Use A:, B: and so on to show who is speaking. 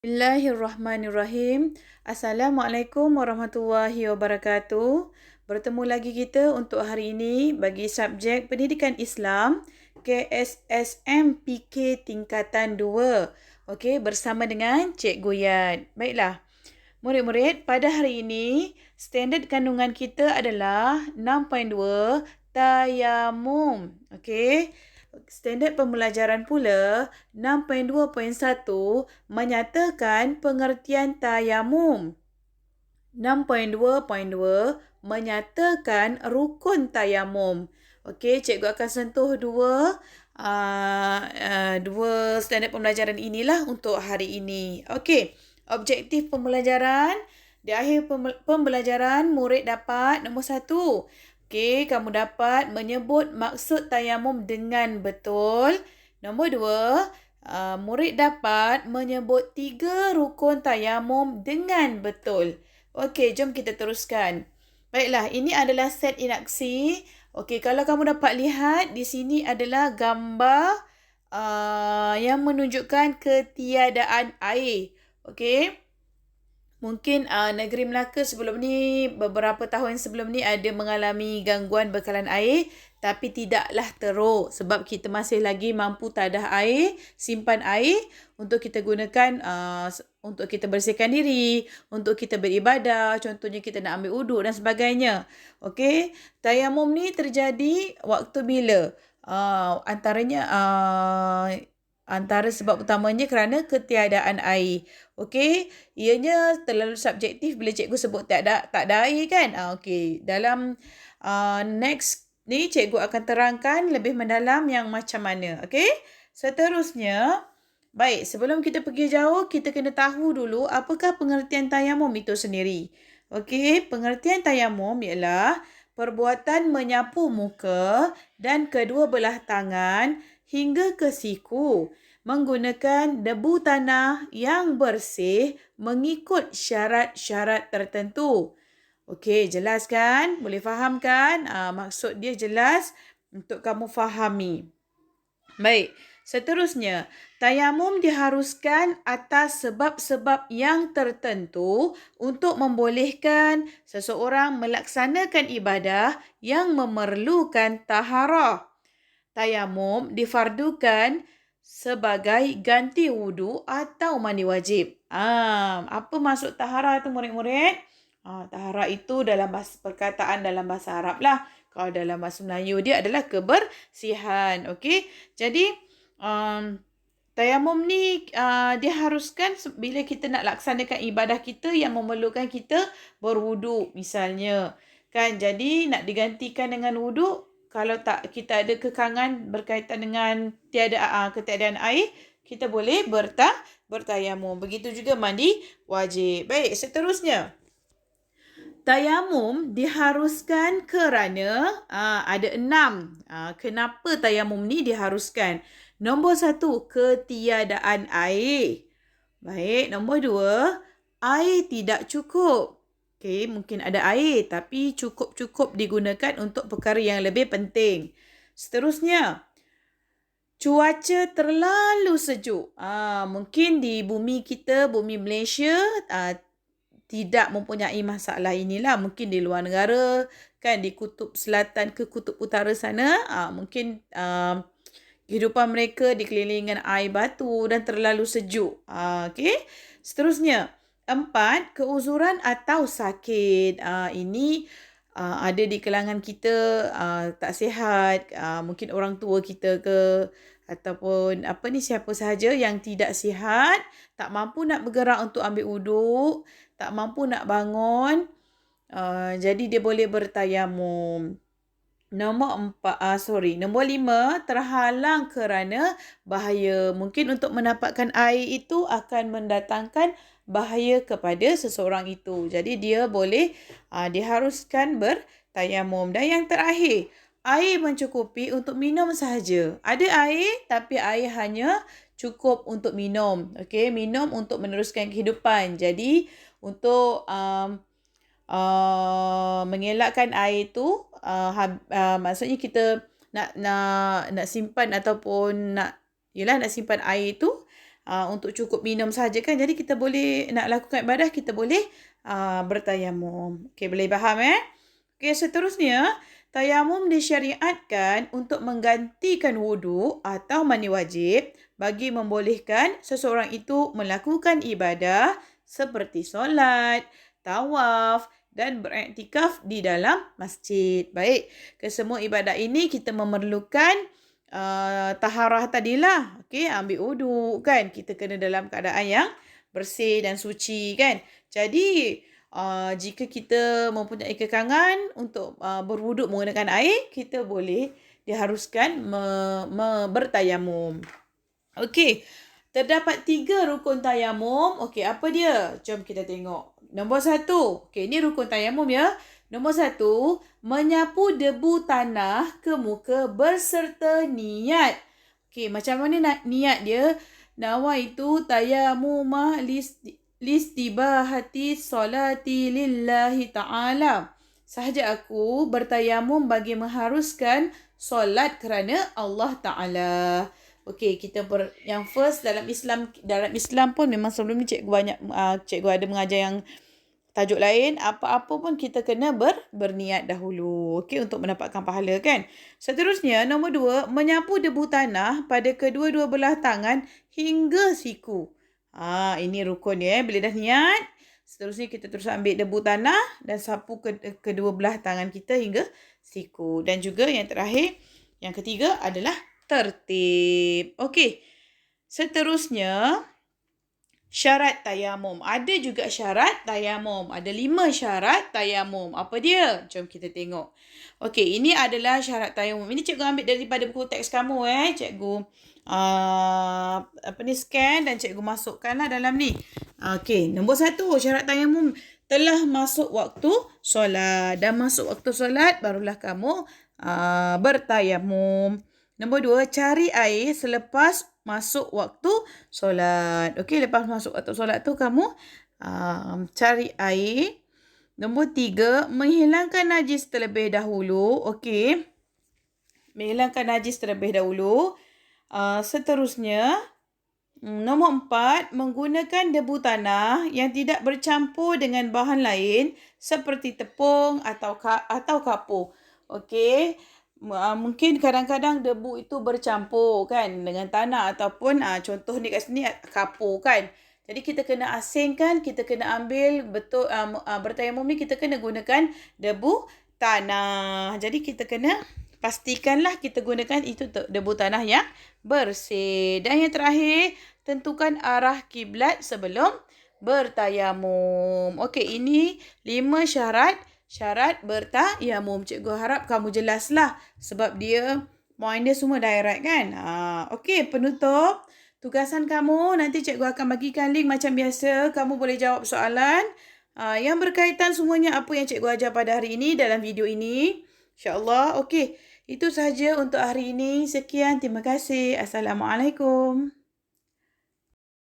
A: Bismillahirrahmanirrahim. Assalamualaikum warahmatullahi wabarakatuh. Bertemu lagi kita untuk hari ini bagi subjek Pendidikan Islam KSSM PK tingkatan 2. Okey, bersama dengan Cikgu Yad. Baiklah. Murid-murid, pada hari ini standard kandungan kita adalah 6.2 tayamum. Okey. Standard pembelajaran pula 6.2.1 menyatakan pengertian tayamum. 6.2.2 menyatakan rukun tayamum. Okey, cikgu akan sentuh dua standard pembelajaran inilah untuk hari ini. Okey, objektif pembelajaran. Di akhir pembelajaran, murid dapat nombor 1. Okey, kamu dapat menyebut maksud tayamum dengan betul. Nombor 2, murid dapat menyebut 3 rukun tayamum dengan betul. Okey, jom kita teruskan. Baiklah, ini adalah set in aksi. Okey, kalau kamu dapat lihat, di sini adalah gambar yang menunjukkan ketiadaan air. Okey. Mungkin negeri Melaka sebelum ni, beberapa tahun sebelum ni ada mengalami gangguan bekalan air, tapi tidaklah teruk sebab kita masih lagi mampu tadah air, simpan air untuk kita gunakan untuk kita bersihkan diri, untuk kita beribadah, contohnya kita nak ambil uduk dan sebagainya. Okey, tayamum ni terjadi waktu bila? Antara sebab utamanya kerana ketiadaan air. Okey, ianya terlalu subjektif bila cikgu sebut tak ada air kan? Okey, dalam next ni cikgu akan terangkan lebih mendalam yang macam mana. Okey, seterusnya, baik, sebelum kita pergi jauh, kita kena tahu dulu apakah pengertian tayamum itu sendiri. Okey, pengertian tayamum ialah perbuatan menyapu muka dan kedua belah tangan hingga ke siku menggunakan debu tanah yang bersih mengikut syarat-syarat tertentu. Okey, jelas kan? Boleh faham kan? Maksud dia jelas untuk kamu fahami. Baik, seterusnya, tayamum diharuskan atas sebab-sebab yang tertentu untuk membolehkan seseorang melaksanakan ibadah yang memerlukan taharah. Tayamum difardukan sebagai ganti wudu atau mandi wajib. Apa maksud taharah tu murid-murid? Taharah itu dalam perkataan dalam bahasa Arab lah. Kalau dalam bahasa Melayu dia adalah kebersihan. Okey. Jadi tayamum ni diharuskan bila kita nak laksanakan ibadah kita yang memerlukan kita berwuduk misalnya. Kan, jadi nak digantikan dengan wuduk, kalau tak kita ada kekangan berkaitan dengan ketiadaan air, kita boleh bertayamum. Begitu juga mandi wajib. Baik, seterusnya. Tayamum diharuskan kerana ada 6. Kenapa tayamum ni diharuskan? Nombor 1, ketiadaan air. Baik, nombor 2, air tidak cukup. Okey, mungkin ada air tapi cukup-cukup digunakan untuk perkara yang lebih penting. Seterusnya, cuaca terlalu sejuk. Mungkin di bumi kita, bumi Malaysia, tidak mempunyai masalah inilah. Mungkin di luar negara, kan, di kutub selatan ke kutub utara sana, mungkin kehidupan mereka dikelilingi air batu dan terlalu sejuk. Okey, seterusnya. 4, keuzuran atau sakit. Ini ada di kalangan kita tak sihat, mungkin orang tua kita ke, ataupun siapa sahaja yang tidak sihat, tak mampu nak bergerak untuk ambil uduk, tak mampu nak bangun, jadi dia boleh bertayamum. Nombor 5, terhalang kerana bahaya. Mungkin untuk mendapatkan air itu akan mendatangkan bahaya kepada seseorang itu. Jadi dia boleh diharuskan bertayamum. Dan yang terakhir, air mencukupi untuk minum sahaja. Ada air tapi air hanya cukup untuk minum. Okey, minum untuk meneruskan kehidupan. Jadi untuk mengelakkan air tu, maksudnya kita nak simpan ataupun nak simpan air tu, untuk cukup minum saja kan. Jadi kita boleh nak lakukan ibadah, kita boleh bertayamum. Okey, boleh faham Okey, seterusnya, tayamum disyariatkan untuk menggantikan wuduk atau mandi wajib bagi membolehkan seseorang itu melakukan ibadah seperti solat, tawaf dan beriktikaf di dalam masjid. Baik, kesemua ibadat ini kita memerlukan taharah tadilah. Okey, ambil wuduk kan. Kita kena dalam keadaan yang bersih dan suci kan. Jadi, jika kita mempunyai kekangan untuk berwuduk menggunakan air, kita boleh diharuskan bertayamum. Okey, terdapat 3 rukun tayamum. Okey, apa dia? Jom kita tengok. Nombor 1. Okey, ini rukun tayamum ya. Nombor 1, menyapu debu tanah ke muka berserta niat. Okey, macam mana niat dia? Nawaitu tayamumah listibahati solati lillahi ta'ala. Sahaja aku bertayamum bagi mengharuskan solat kerana Allah Ta'ala. Okey, yang first dalam Islam pun memang sebelum ni cikgu ada mengajar yang tajuk lain. Apa-apa pun kita kena berniat dahulu. Okey, untuk mendapatkan pahala kan. Seterusnya, nombor 2, menyapu debu tanah pada kedua-dua belah tangan hingga siku. Ini rukun ya. Bila dah niat, seterusnya kita terus ambil debu tanah dan sapu kedua belah tangan kita hingga siku. Dan juga yang terakhir, yang ketiga adalah tertib. Okey. Seterusnya, syarat tayamum. Ada juga syarat tayamum. Ada 5 syarat tayamum. Apa dia? Jom kita tengok. Okey, ini adalah syarat tayamum. Ini cikgu ambil daripada buku teks kamu Cikgu scan dan cikgu masukkanlah dalam ni. Okey, nombor 1, syarat tayamum telah masuk waktu solat. Dan masuk waktu solat barulah kamu bertayamum. Nombor 2, cari air selepas masuk waktu solat. Okey, lepas masuk waktu solat tu kamu cari air. Nombor 3, menghilangkan najis terlebih dahulu. Okey, menghilangkan najis terlebih dahulu. Seterusnya, nombor 4, menggunakan debu tanah yang tidak bercampur dengan bahan lain seperti tepung atau kapur. Okey, mungkin kadang-kadang debu itu bercampur kan dengan tanah ataupun contoh ni kat sini kapur kan. Jadi kita kena asingkan, kita kena ambil bertayamum ni kita kena gunakan debu tanah. Jadi kita kena pastikanlah kita gunakan itu debu tanah yang bersih. Dan yang terakhir, tentukan arah kiblat sebelum bertayamum. Okey, ini 5 syarat bertayamum. Cikgu harap kamu jelaslah sebab point dia semua direct kan. Okey, penutup. Tugasan kamu, nanti cikgu akan bagikan link macam biasa. Kamu boleh jawab soalan yang berkaitan semuanya apa yang cikgu ajar pada hari ini dalam video ini. InsyaAllah. Okey, itu sahaja untuk hari ini. Sekian, terima kasih. Assalamualaikum.